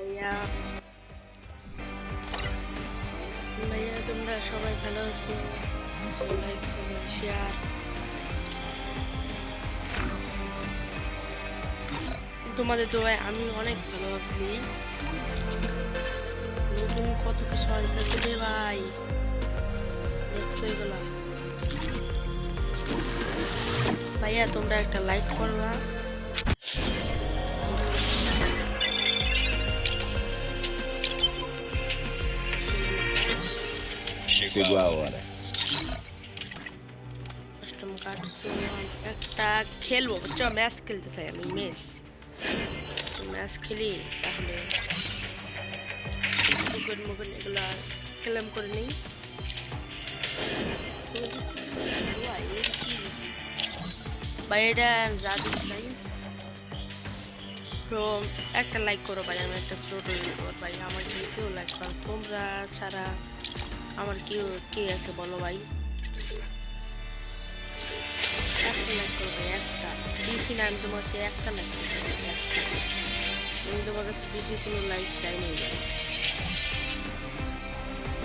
ভাইয়া ভাইয়া তোমরা সবাই ভালো আছো? Like comment share. তোমাদের দোয়ায় আমি অনেক ভালো আছি। নতুন কত কিছু আসতেছে রে ভাই, দেখছো এগুলা? ভাইয়া তোমরা একটা লাইক করবা। Chegou a hora. অষ্টম কাজ একটা খেলবো, বুঝছো? ম্যাচ খেলতে চাই আমি, ম্যাচ খেলি। তাহলে মুখের এগুলা ক্লেম করে নেই। ভাই এটা জাদু ভাই, তো একটা লাইক করো ভাই। আমি একটা ছোট ইউটিউবার ভাই, আমার কেউ লাইক করো। তোমরা ছাড়া আমার কে আছে বলো ভাই? একটা লাইক করো ভাই, একটা বেশি না। আমি তোমার কাছে একটা লাইক করবো, একটা। আমি তোমার কাছে বেশি কোনো লাইক চাই নাই ভাই,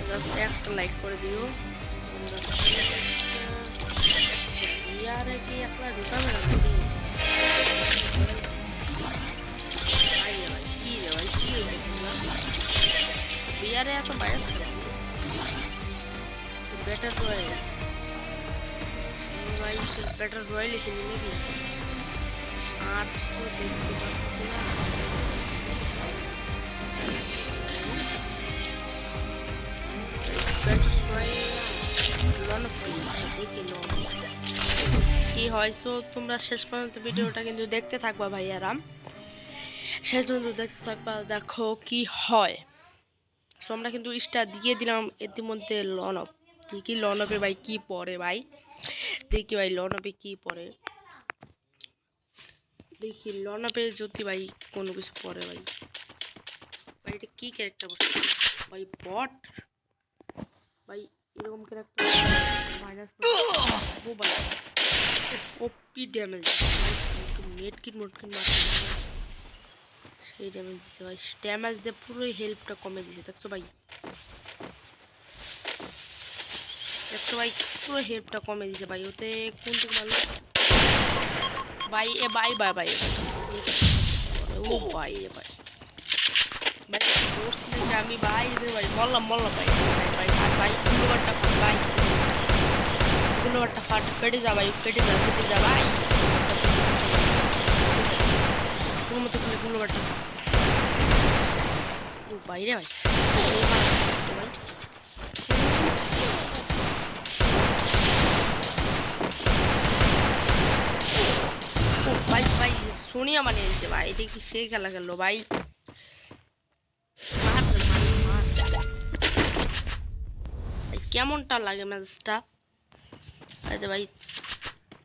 জাস্ট একটা লাইক করে দিও। ইয়ারে কি একলা ঢুকাবে না নাকি? কি রে ভাই, কি হয়েছে তোমরা? বিয়ারে এত বায়াস বেটার রয়েল ভাই, বেটার রয়েল কিনি নাকি? আর তো দেখতে পাচ্ছি না। কি হয়তো তোমরা শেষ পর্যন্ত ভিডিওটা কিন্তু দেখতে থাকবা ভাইয়ারাম, শেষ পর্যন্ত দেখতে থাকবা, দেখো কি হয়। সো আমরা কিন্তু স্টার দিয়ে দিলাম ইতিমধ্যে। লনপ দেখি লনপে ভাই কি পড়ে ভাই, দেখি ভাই লনপে কি পড়ে, দেখি লনপে যদি ভাই কোনো কিছু পড়ে ভাই। ভাই এটা কি ক্যারেক্টার ভাই? বট ভাই, এরকম ক্যারেক্টার মাইনাস ও ভাই, ওপি ড্যামেজ মেটকিট মারতে সেই ড্যামেজ দিচ্ছে ভাই। ড্যামেজ দিয়ে পুরো হেল্পটা কমে দিছে, দেখছো ভাই? দেখছো ভাই, পুরো হেল্পটা কমে দিছে ভাই। ওতে কোনটি মারলো ভাই? এ ভাই ভাই ভাই, ও ভাই এ ভাই ভাই বলছিলেন যে আমি ভাই রে ভাই, বললাম ভাই ভাই ভাই ভাই গুলোবারটা ফাট ভাই, গুলোবারটা ফাট, ফেটে যা ভাই, ফেটে যা ভাই, কোনো মতো করে গুলোবারটা ও ভাই রে ভাই, ও ভাই ভাই সোনিয়া বানিয়ে দিচ্ছে ভাই। এটা কি সে খেলা খেললো ভাই? কেমনটা লাগে ম্যাচটা? আরে ভাই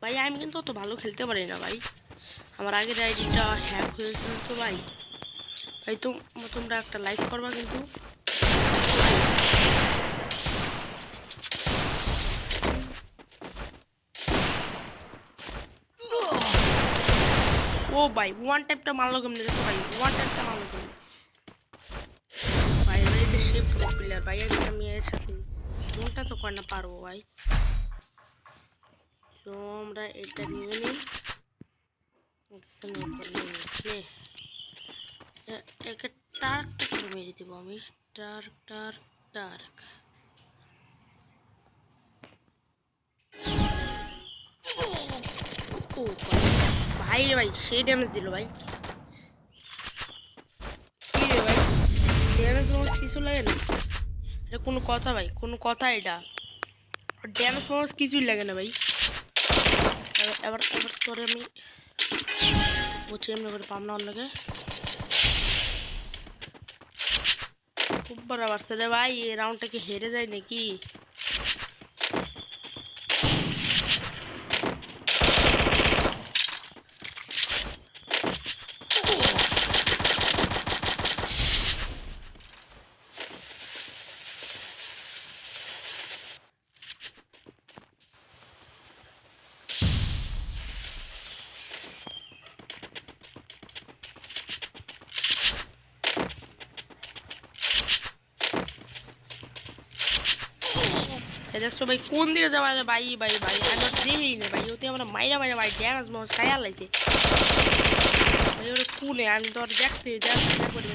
ভাই আমি কিন্তু অত ভালো খেলতে পারি না ভাই, আমার আগের আইডিটা হ্যাক হয়েছিল তো ভাই। ভাই তোমরা একটা লাইক করবা কিন্তু। ও ভাই ওয়ান টাইপটা মারলো কেমনে? দেখো ভাই ওয়ান টাইপটা মারলো কেমনে ভাই? ভাই এটা সে প্রো প্লেয়ার ভাই, আমি এর সাথে কোনটা তো করে না পারবো ভাই। তো আমরা এটা নিয়ে নিই, একে টার্কটা করে মেরে দেবো আমি। টার্ক ও ভাই রে ভাই, সেই ড্যামেজ দিল ভাই। কি রে ভাই, ড্যামেজ কিছু লাগে না? এটা কোনো কথা ভাই? কোনো কথা এটা? ড্যামেজ কিছুই লাগে না ভাই। এবার তোরে আমি বুঝছি এমনি করে পাম না লাগে। খুব বড় বাড়ছে রে ভাই, এই রাউন্ডটা কি হেরে যায় নাকি? দেখছো ভাই কোন দিকে যাওয়া ভাই ভাই ভাই আমরা দেখেই না ভাই ওতে আমরা মাইরা মাইরা ভাই ড্যামেজ মস খাইয়া লাইছে ভাই ওরে কোনে আমি তো আর দেখতে করে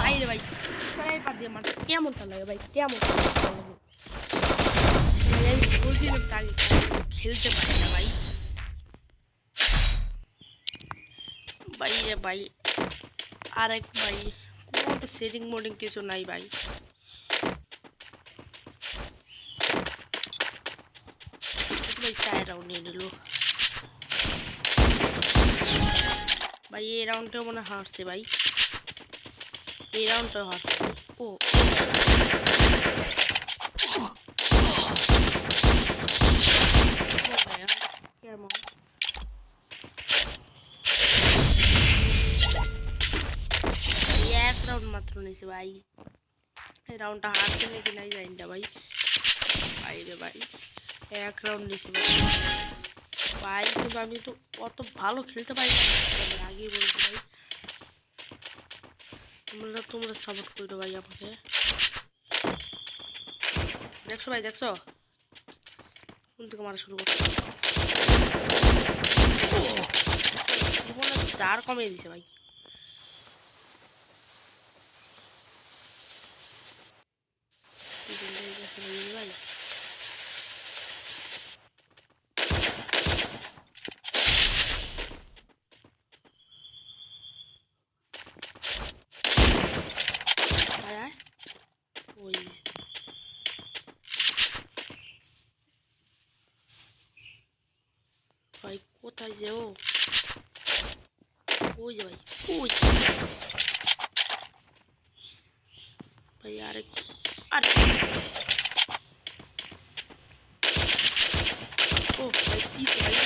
ভাই রে ভাই স্নাইপার দিয়ে মারতে কেমনটা লাগে ভাই কেমন বলছিলাম তাকে খেলতে পারি না ভাই ভাই রে ভাই আরেক ভাই কোনো তো সেটিং মোডিং কিছু নাই ভাই ভাই 4 রাউন্ড নিয়ে নিল ভাই এই রাউন্ডটা মনে হারছে ভাই এই রাউন্ডটা হারছে ও কেমন এক রাউন্ড মাত্র নিয়েছে ভাই এই রাউন্ডটা হারছে নাকি নাই জানি না ভাই ভাই রে ভাই এক রাউন্ড নিয়েছে ভাই কিন্তু আমি তো অত ভালো খেলতে পারি না আগেই বলছি ভাই তোমরা সাপোর্ট করো ভাই আমাকে দেখছো ভাই দেখছো কোন থেকে মারা শুরু করছো জীবনে দাঁড় কমিয়ে দিছে ভাই ভাই ওই ভাই কোথায় যে ও ওই যে ভাই ওই ভাই আরে ও ভাই পিছে ভাই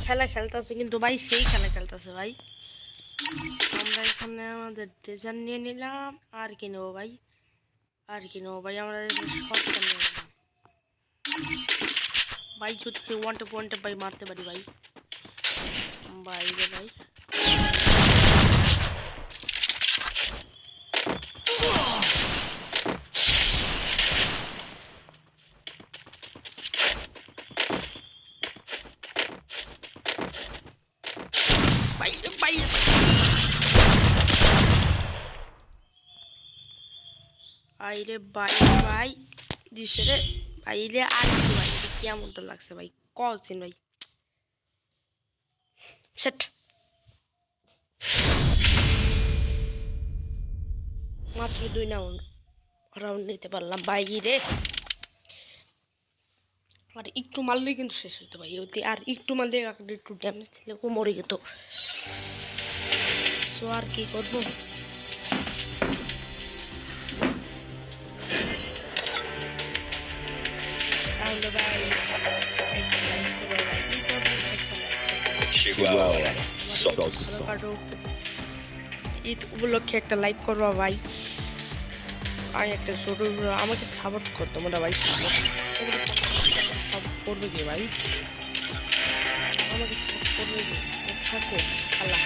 খেলা খেলতেছে কিন্তু ভাই সেই খেলা খেলতেছে ভাই আমরা এখানে আমাদের ডেজার নিয়ে নিলাম আর কি নেবো ভাই আমরা শর্টটা নিয়ে নিলাম ভাই যদি ওয়ান টে ভাই মারতে পারি ভাই ভাই রে ভাই আইরে ভাই ভাই দিছে রে আইরে আর কি ভাই কেমনটা লাগছে ভাই কলছিন ভাই সেট মাত্র 2 রাউন্ড নিতে পারলাম ভাই রে আর একটু মারলেই কিন্তু শেষ হইতো ভাই ওতে আর একটু মারলে একটু ড্যামেজ দিলে ও মরে যেত সো আর কি করবো Chegou a hora. Solta o som. Eid উপলক্ষে একটা লাইভ করবো ভাই আর একটা ছোট আমাকে সাপোর্ট করতো তোমরা ভাই সাপোর্ট করবে কি ভাই আমাকে সাপোর্ট করবে কি থাকো আল্লাহ